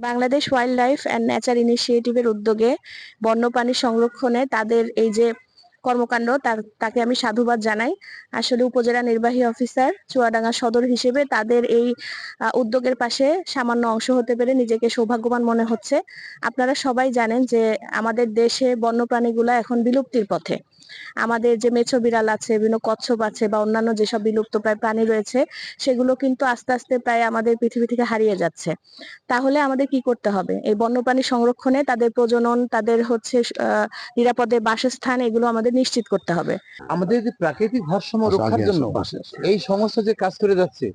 Bangladesh wildlife and nature ইনিশিয়েটিভের উদ্যোগে বন্যপ্রাণী সংরক্ষণে তাদের এই যে কর্মকাণ্ড তাকে আমি সাধুবাদ জানাই। আসলে উপজেলা নির্বাহী অফিসার চুয়াডাঙ্গা সদর হিসেবে তাদের এই উদ্যোগের পাশে সামান্য অংশ হতে পেরে নিজেকে সৌভাগ্যবান মনে হচ্ছে। আপনারা সবাই জানেন যে আমাদের দেশে বন্যপ্রাণীগুলা এখন বিলুপ্তির পথে। আমাদের যে মেছো বিড়াল আছে, বিভিন্ন কচ্ছপ আছে বা অন্যান্য যেসব বিলুপ্ত প্রায় প্রাণী রয়েছে, সেগুলো কিন্তু আস্তে আস্তে প্রায় আমাদের পৃথিবী থেকে হারিয়ে যাচ্ছে। তাহলে আমাদের কি করতে হবে? এই বন্যপ্রাণী সংরক্ষণে তাদের প্রজনন, তাদের হচ্ছে নিরাপদে বাসস্থান, এগুলো আমাদের নিশ্চিত করতে হবে। আমাদের যে প্রাকৃতিক ভারসাম্য রক্ষার জন্য এই সংস্থা যে কাজ করে যাচ্ছে,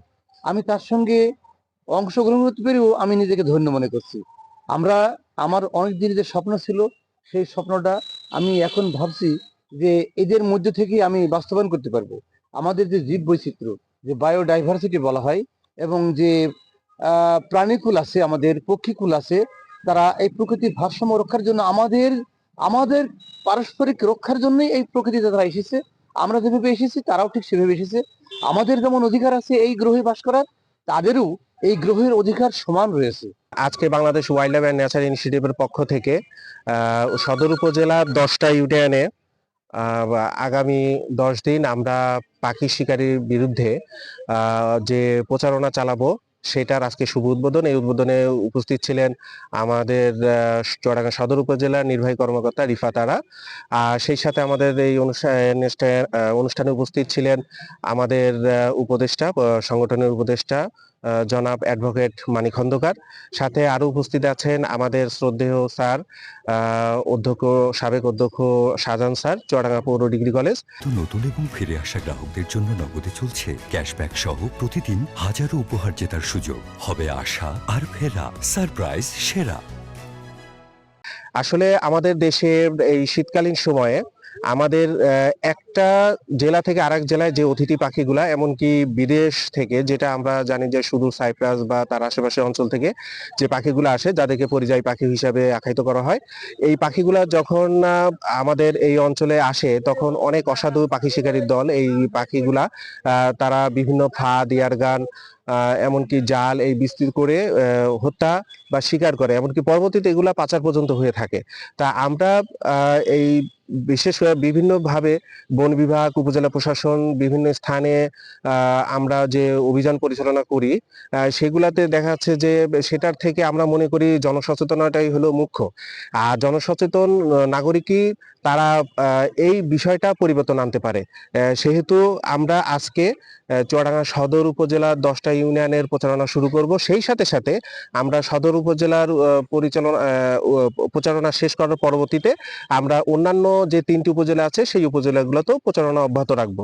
আমি তার সঙ্গে অংশগ্রহণ করতে পেরেও আমি নিজেকে ধন্য মনে করছি। আমার অনেক দিন যে স্বপ্ন ছিল, সেই স্বপ্নটা আমি এখন ভাবছি যে এদের মধ্যে থেকে আমি বাস্তবায়ন করতে পারবো। আমাদের যে জীব বৈচিত্র্য, যে বায়োডাইভার্সিটি বলা হয়, এবং যে প্রাণীকুল আছে, আমাদের পক্ষীকুল আছে, তারা এই প্রকৃতির ভারসাম্য রক্ষার জন্য আমাদের পারস্পরিক রক্ষার জন্যই এই প্রকৃতিতে তারা এসেছে। আমরা যেভাবে এসেছি তারাও ঠিক সেভাবে এসেছে। আমাদের যেমন অধিকার আছে এই গ্রহে বাস করার, তাদেরও এই গ্রহের অধিকার সমান রয়েছে। আজকে Bangladesh wildlife and nature ইনিশিয়েটিভের পক্ষ থেকে সদর উপজেলার 10টা ইউনিয়নে আগামী 10 দিন আমরা পাখি শিকারীর বিরুদ্ধে যে প্রচারণা চালাবো, সেটার আজকে শুভ উদ্বোধন। এই উদ্বোধনে উপস্থিত ছিলেন আমাদের চুয়াডাঙ্গা সদর উপজেলার নির্বাহী কর্মকর্তা রিফাত আরা। সেই সাথে আমাদের এই অনুষ্ঠানে উপস্থিত ছিলেন আমাদের উপদেষ্টা, সংগঠনের উপদেষ্টা জনাব অ্যাডভোকেট মানিক খন্দকার। সাথে আরো উপস্থিত আছেন আমাদের শ্রদ্ধেয় স্যার, সাবেক অধ্যক্ষ শাহজাহান স্যার, চুয়াডাঙ্গা পৌর ডিগ্রি কলেজ। নতুন এবং ফিরে আসা গ্রাহকদের জন্য নগদে চলছে ক্যাশব্যাক সহ প্রতিদিন হাজারো উপহার জেতার সুযোগ। হবে আশা আর ফেরা, সারপ্রাইজ সেরা। আসলে আমাদের দেশে এই শীতকালীন সময়ে আমাদের একটা জেলা থেকে আরেক জেলায় যে অতিথি পাখিগুলা, এমনকি বিদেশ থেকে, যেটা আমরা জানি যে শুধু সাইপ্রাস বা তার আশেপাশের অঞ্চল থেকে যে পাখিগুলো আসে, যাদেরকে পরিযায়ী পাখি হিসাবে আখ্যায়িত করা হয়, এই পাখিগুলা যখন আমাদের এই অঞ্চলে আসে, তখন অনেক অসাধু পাখি শিকারীর দল এই পাখিগুলা তারা বিভিন্ন ফাঁদ, ইয়ারগান, এমনকি জাল এই বিস্তৃত করে হত্যা বা শিকার করে, এমনকি পরবর্তীতে এগুলা পাচার পর্যন্ত হয়ে থাকে। তা আমরা এই বিশেষ বিভিন্নভাবে বন বিভাগ, উপজেলা প্রশাসন, বিভিন্ন স্থানে আমরা যে অভিযান পরিচালনা করি, সেগুলাতে দেখা যাচ্ছে যে সেটার থেকে আমরা মনে করি জনসচেতনতাই হলো মুখ্য। আর জনসচেতন নাগরিকই তারা এই বিষয়টা পরিবর্তন আনতে পারে। সেহেতু আমরা আজকে চুয়াডাঙ্গা সদর উপজেলার 10টা ইউনিয়নের প্রচারণা শুরু করব। সেই সাথে সাথে আমরা সদর উপজেলার প্রচারণা শেষ করার পরবর্তীতে আমরা অন্যান্য যে 3টি উপজেলা আছে সেই উপজেলাগুলোতেও প্রচারণা অব্যাহত রাখবো।